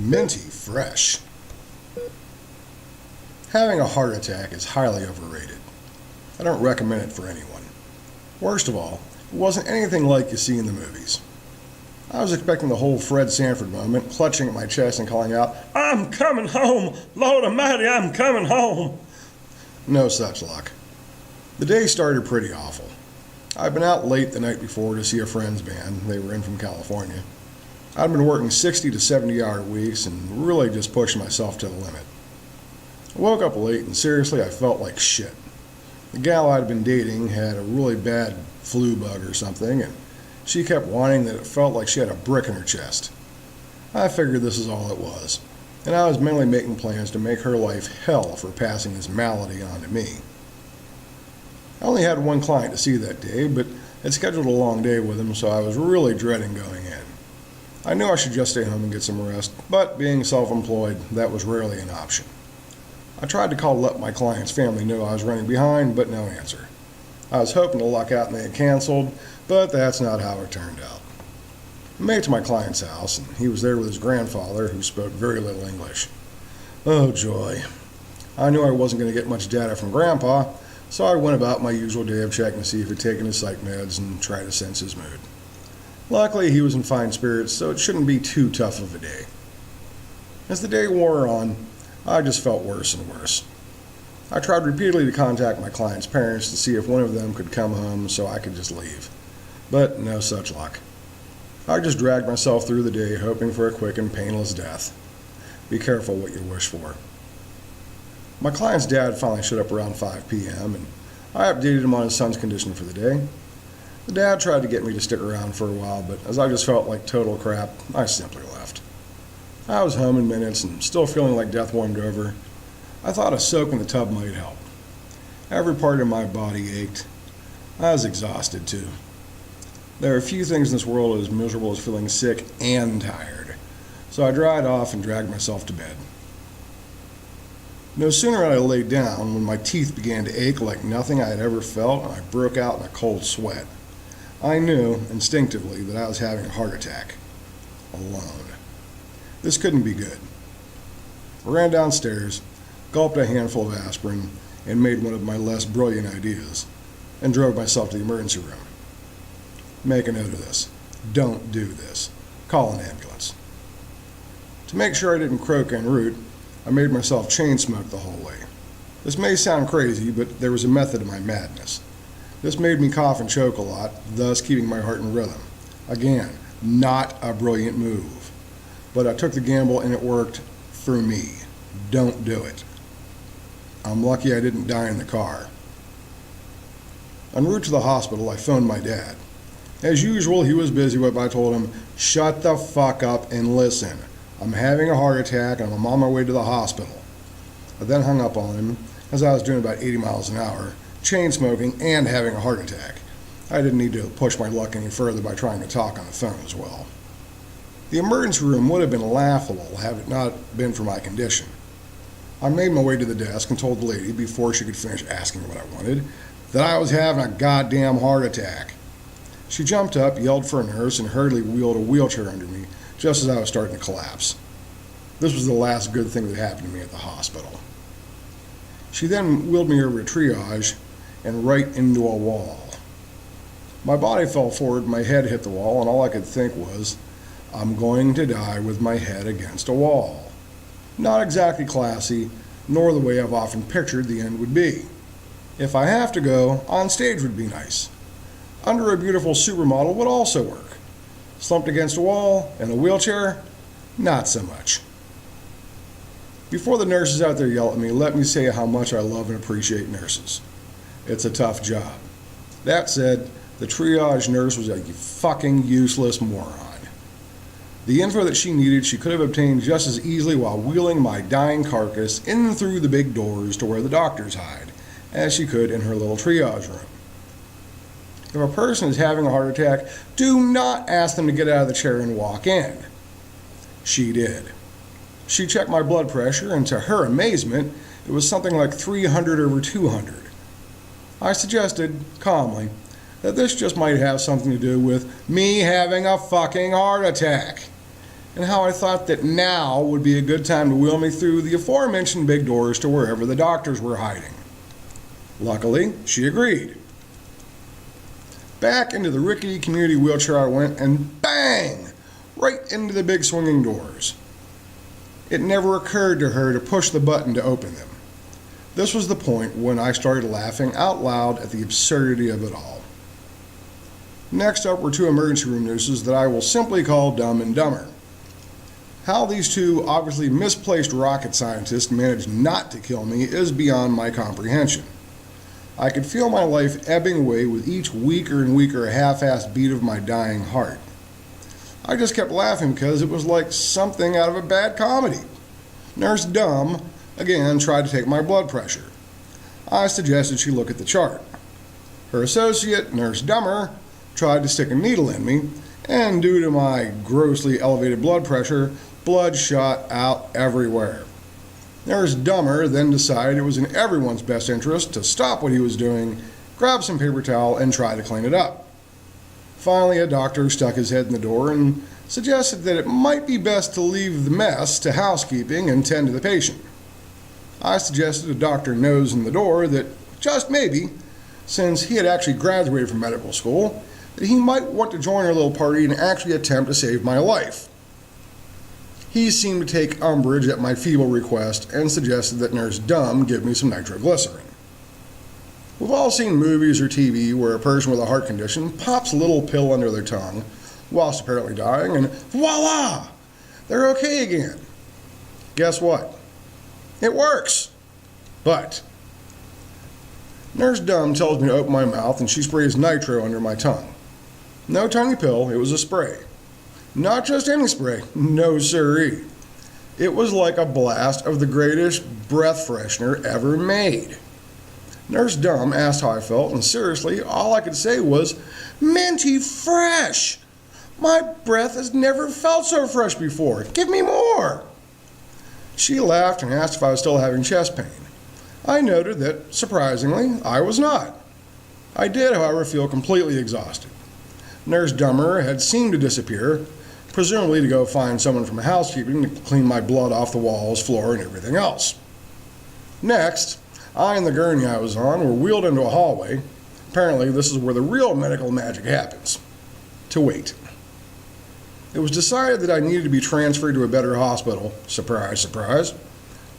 Minty Fresh. Having a heart attack is highly overrated. I don't recommend it for anyone. Worst of all, it wasn't anything like you see in the movies. I was expecting the whole Fred Sanford moment, clutching at my chest and calling out, "I'm coming home! Lord Almighty, I'm coming home!" No such luck. The day started pretty awful. I'd been out late the night before to see a friend's band. They were in from California. I'd been working 60 to 70-hour weeks and really just pushing myself to the limit. I woke up late and seriously, I felt like shit. The gal I'd been dating had a really bad flu bug or something, and she kept whining that it felt like she had a brick in her chest. I figured this is all it was, and I was mentally making plans to make her life hell for passing this malady on to me. I only had one client to see that day, but had scheduled a long day with him, so I was really dreading going in. I knew I should just stay home and get some rest, but being self-employed, that was rarely an option. I tried to call to let my client's family know I was running behind, but no answer. I was hoping to luck out and they had canceled, but that's not how it turned out. I made it to my client's house, and he was there with his grandfather, who spoke very little English. Oh joy. I knew I wasn't going to get much data from Grandpa, so I went about my usual day of checking to see if he'd taken his psych meds and try to sense his mood. Luckily, he was in fine spirits, so it shouldn't be too tough of a day. As the day wore on, I just felt worse and worse. I tried repeatedly to contact my client's parents to see if one of them could come home so I could just leave, but no such luck. I just dragged myself through the day hoping for a quick and painless death. Be careful what you wish for. My client's dad finally showed up around 5 p.m. and I updated him on his son's condition for the day. The dad tried to get me to stick around for a while, but as I just felt like total crap, I simply left. I was home in minutes and still feeling like death warmed over. I thought a soak in the tub might help. Every part of my body ached. I was exhausted too. There are few things in this world as miserable as feeling sick and tired, so I dried off and dragged myself to bed. No sooner had I laid down when my teeth began to ache like nothing I had ever felt, and I broke out in a cold sweat. I knew, instinctively, that I was having a heart attack. Alone. This couldn't be good. I ran downstairs, gulped a handful of aspirin, and made one of my less brilliant ideas, and drove myself to the emergency room. Make a note of this. Don't do this. Call an ambulance. To make sure I didn't croak en route, I made myself chain smoke the whole way. This may sound crazy, but there was a method to my madness. This made me cough and choke a lot, thus keeping my heart in rhythm. Again, not a brilliant move. But I took the gamble and it worked for me. Don't do it. I'm lucky I didn't die in the car. En route to the hospital, I phoned my dad. As usual, he was busy, but I told him, "Shut the fuck up and listen. I'm having a heart attack and I'm on my way to the hospital." I then hung up on him, as I was doing about 80 miles an hour, chain smoking and having a heart attack. I didn't need to push my luck any further by trying to talk on the phone as well. The emergency room would have been laughable had it not been for my condition. I made my way to the desk and told the lady, before she could finish asking what I wanted, that I was having a goddamn heart attack. She jumped up, yelled for a nurse, and hurriedly wheeled a wheelchair under me, just as I was starting to collapse. This was the last good thing that happened to me at the hospital. She then wheeled me over to triage and right into a wall. My body fell forward, my head hit the wall, and all I could think was, I'm going to die with my head against a wall. Not exactly classy, nor the way I've often pictured the end would be. If I have to go, on stage would be nice. Under a beautiful supermodel would also work. Slumped against a wall, in a wheelchair, not so much. Before the nurses out there yell at me, let me say how much I love and appreciate nurses. It's a tough job. That said, the triage nurse was a fucking useless moron. The info that she needed, she could have obtained just as easily while wheeling my dying carcass in through the big doors to where the doctors hide, as she could in her little triage room. If a person is having a heart attack, do not ask them to get out of the chair and walk in. She did. She checked my blood pressure, and to her amazement, it was something like 300 over 200. I suggested, calmly, that this just might have something to do with me having a fucking heart attack. and how I thought that now would be a good time to wheel me through the aforementioned big doors to wherever the doctors were hiding. Luckily, she agreed. Back into the rickety community wheelchair I went, and bang! Right into the big swinging doors. It never occurred to her to push the button to open them. This was the point when I started laughing out loud at the absurdity of it all. Next up were two emergency room nurses that I will simply call Dumb and Dumber. How these two obviously misplaced rocket scientists managed not to kill me is beyond my comprehension. I could feel my life ebbing away with each weaker and weaker half-assed beat of my dying heart. I just kept laughing because it was like something out of a bad comedy. Nurse Dumb again tried to take my blood pressure. I suggested she look at the chart. Her associate, Nurse Dumber, tried to stick a needle in me, and due to my grossly elevated blood pressure, blood shot out everywhere. Nurse Dumber then decided it was in everyone's best interest to stop what he was doing, grab some paper towel, and try to clean it up. Finally, a doctor stuck his head in the door and suggested that it might be best to leave the mess to housekeeping and tend to the patient. I suggested a doctor nose in the door that, just maybe, since he had actually graduated from medical school, that he might want to join our little party and actually attempt to save my life. He seemed to take umbrage at my feeble request and suggested that Nurse Dumb give me some nitroglycerin. We've all seen movies or TV where a person with a heart condition pops a little pill under their tongue whilst apparently dying, and voila! They're okay again. Guess what? It works. But Nurse Dumb tells me to open my mouth and she sprays nitro under my tongue. No tiny pill, it was a spray. Not just any spray, no siree. It was like a blast of the greatest breath freshener ever made. Nurse Dumb asked how I felt, and seriously, all I could say was, Minty Fresh! My breath has never felt so fresh before. Give me more! She laughed and asked if I was still having chest pain. I noted that, surprisingly, I was not. I did, however, feel completely exhausted. Nurse Dumber had seemed to disappear, presumably to go find someone from housekeeping to clean my blood off the walls, floor, and everything else. Next, I and the gurney I was on were wheeled into a hallway. Apparently, this is where the real medical magic happens. To wait. It was decided that I needed to be transferred to a better hospital, surprise, surprise,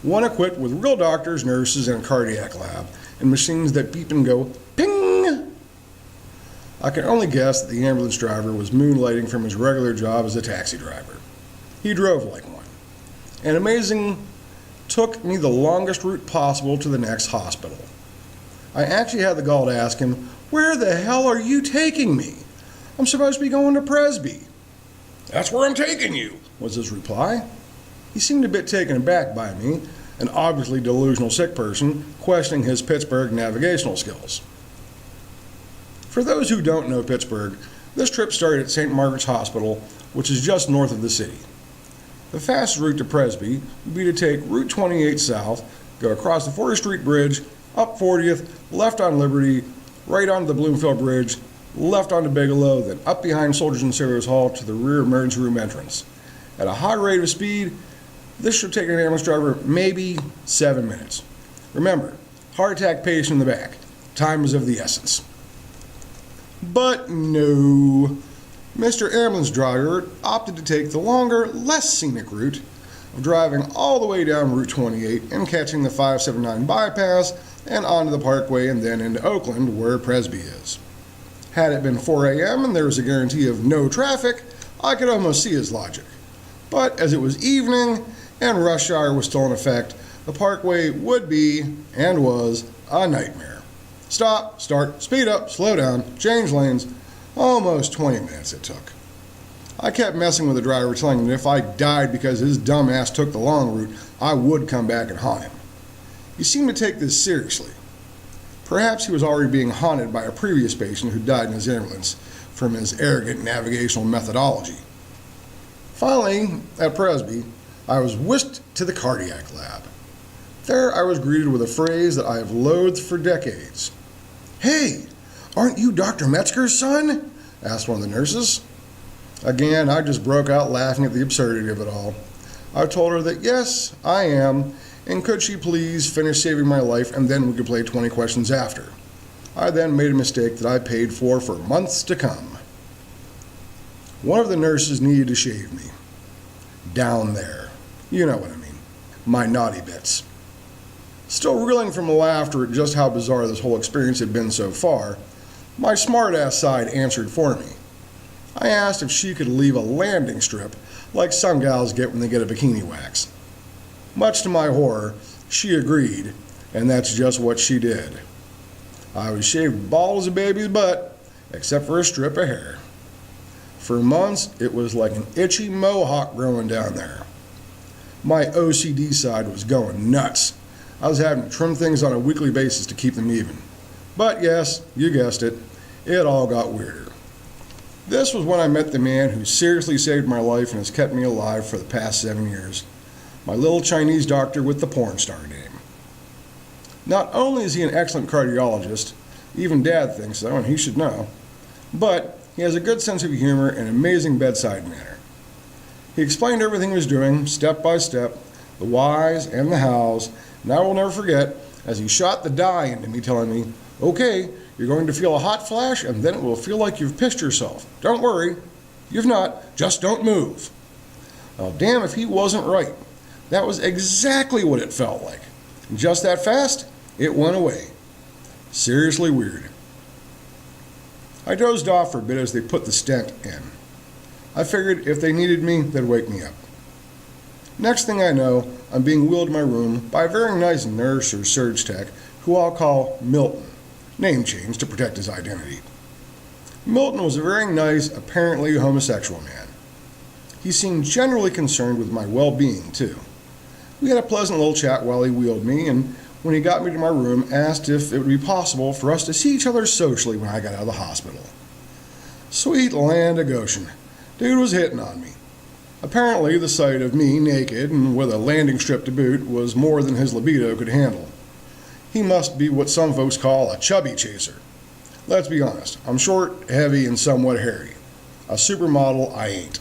one equipped with real doctors, nurses, and a cardiac lab, and machines that beep and go ping. I can only guess that the ambulance driver was moonlighting from his regular job as a taxi driver. He drove like one. And amazing, took me the longest route possible to the next hospital. I actually had the gall to ask him, "Where the hell are you taking me? I'm supposed to be going to Presby." "That's where I'm taking you," was his reply. He seemed a bit taken aback by me, an obviously delusional sick person, questioning his Pittsburgh navigational skills. For those who don't know Pittsburgh, this trip started at St. Margaret's Hospital, which is just north of the city. The fastest route to Presby would be to take Route 28 south, go across the 40th Street Bridge, up 40th, left on Liberty, right onto the Bloomfield Bridge, left onto Bigelow, then up behind Soldiers and Sailors Hall to the rear emergency room entrance. At a high rate of speed, this should take an ambulance driver maybe 7 minutes. Remember, heart attack patient in the back. Time is of the essence. But no. Mr. Ambulance Driver opted to take the longer, less scenic route of driving all the way down Route 28 and catching the 579 bypass and onto the Parkway and then into Oakland, where Presby is. Had it been 4 a.m. and there was a guarantee of no traffic, I could almost see his logic. But as it was evening and rush hour was still in effect, the Parkway would be, and was, a nightmare. Stop, start, speed up, slow down, change lanes. Almost 20 minutes it took. I kept messing with the driver, telling him that if I died because his dumb ass took the long route, I would come back and haunt him. He seemed to take this seriously. Perhaps he was already being haunted by a previous patient who died in his ambulance from his arrogant navigational methodology. Finally, at Presby, I was whisked to the cardiac lab. There I was greeted with a phrase that I have loathed for decades. "Hey, aren't you Dr. Metzger's son?" asked one of the nurses. Again, I just broke out laughing at the absurdity of it all. I told her that yes, I am, and could she please finish saving my life and then we could play 20 questions after. I then made a mistake that I paid for months to come. One of the nurses needed to shave me. Down there. You know what I mean. My naughty bits. Still reeling from laughter at just how bizarre this whole experience had been so far, my smart-ass side answered for me. I asked if she could leave a landing strip like some gals get when they get a bikini wax. Much to my horror, she agreed, and that's just what she did. I was shaved bald as a baby's butt, except for a strip of hair. For months, it was like an itchy mohawk growing down there. My OCD side was going nuts. I was having to trim things on a weekly basis to keep them even. But yes, you guessed it, it all got weirder. This was when I met the man who seriously saved my life and has kept me alive for the past 7 years. My little Chinese doctor with the porn star name. Not only is he an excellent cardiologist, even Dad thinks so, and he should know, but he has a good sense of humor and amazing bedside manner. He explained everything he was doing, step by step, the whys and the hows, and I will never forget as he shot the dye into me telling me, okay, you're going to feel a hot flash and then it will feel like you've pissed yourself. Don't worry, you've not, just don't move. Well, damn if he wasn't right. That was exactly what it felt like. And just that fast, it went away. Seriously weird. I dozed off for a bit as they put the stent in. I figured if they needed me, they'd wake me up. Next thing I know, I'm being wheeled to my room by a very nice nurse or surge tech who I'll call Milton, name change to protect his identity. Milton was a very nice, apparently homosexual man. He seemed generally concerned with my well-being, too. We had a pleasant little chat while he wheeled me, and when he got me to my room, asked if it would be possible for us to see each other socially when I got out of the hospital. Sweet land of Goshen. Dude was hitting on me. Apparently, the sight of me naked and with a landing strip to boot was more than his libido could handle. He must be what some folks call a chubby chaser. Let's be honest, I'm short, heavy, and somewhat hairy. A supermodel I ain't.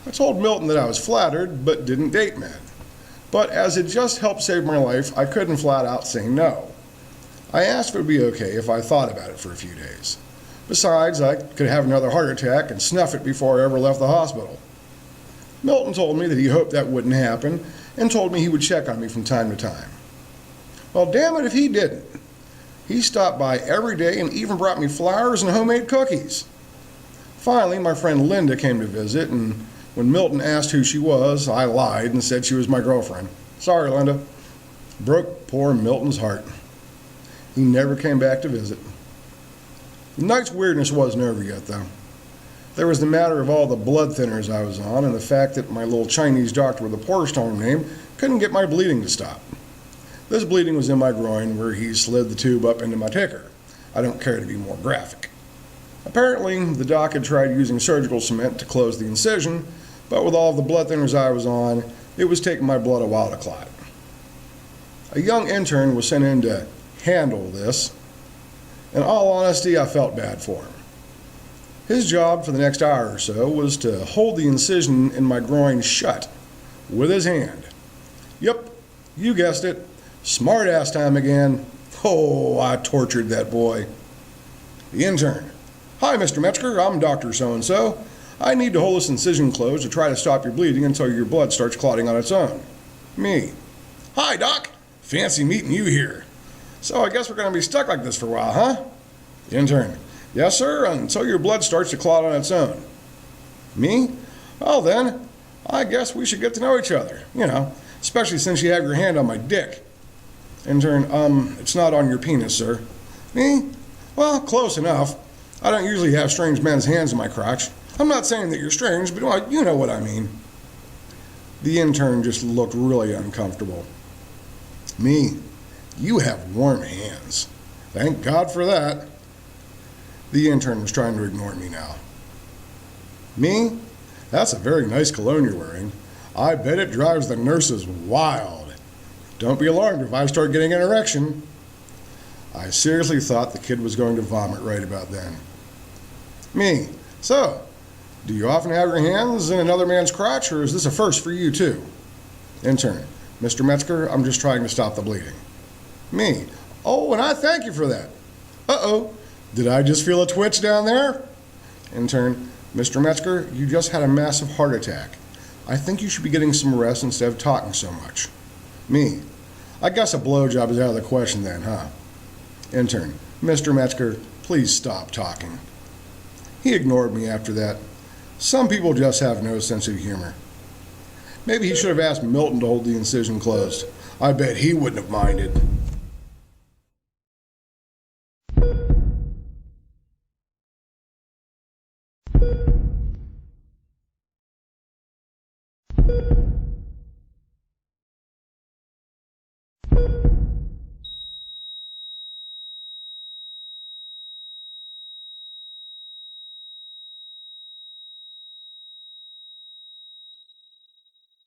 I told Milton that I was flattered, but didn't date men. But as it just helped save my life, I couldn't flat out say no. I asked if it would be okay if I thought about it for a few days. Besides, I could have another heart attack and snuff it before I ever left the hospital. Milton told me that he hoped that wouldn't happen and told me he would check on me from time to time. Well, damn it if he didn't. He stopped by every day and even brought me flowers and homemade cookies. Finally, my friend Linda came to visit, and when Milton asked who she was, I lied and said she was my girlfriend. Sorry, Linda. Broke poor Milton's heart. He never came back to visit. The night's weirdness wasn't over yet, though. There was the matter of all the blood thinners I was on and the fact that my little Chinese doctor with a porn star name couldn't get my bleeding to stop. This bleeding was in my groin where he slid the tube up into my ticker. I don't care to be more graphic. Apparently, the doc had tried using surgical cement to close the incision, but with all of the blood thinners I was on, it was taking my blood a while to clot. A young intern was sent in to handle this. In all honesty, I felt bad for him. His job for the next hour or so was to hold the incision in my groin shut with his hand. Yep, you guessed it. Smart ass time again. Oh, I tortured that boy. The intern. Hi, Mr. Metzger, I'm Dr. So-and-so. I need to hold this incision closed to try to stop your bleeding until your blood starts clotting on its own. Me. Hi, Doc. Fancy meeting you here. So I guess we're going to be stuck like this for a while, huh? The intern. Yes, sir, until your blood starts to clot on its own. Me? Well then, I guess we should get to know each other, especially since you have your hand on my dick. Intern, it's not on your penis, sir. Me? Well, close enough. I don't usually have strange men's hands in my crotch. I'm not saying that you're strange, but well, you know what I mean. The intern just looked really uncomfortable. Me? You have warm hands. Thank God for that. The intern was trying to ignore me now. Me? That's a very nice cologne you're wearing. I bet it drives the nurses wild. Don't be alarmed if I start getting an erection. I seriously thought the kid was going to vomit right about then. Me. So, Do you often have your hands in another man's crotch, or is this a first for you too? Intern. Mr. Metzger, I'm just trying to stop the bleeding. Me. Oh, and I thank you for that. Uh-oh. Did I just feel a twitch down there? Intern. Mr. Metzger, you just had a massive heart attack. I think you should be getting some rest instead of talking so much. Me. I guess a blowjob is out of the question then, huh? Intern. Mr. Metzger, please stop talking. He ignored me after that. Some people just have no sense of humor. Maybe he should have asked Milton to hold the incision closed. I bet he wouldn't have minded.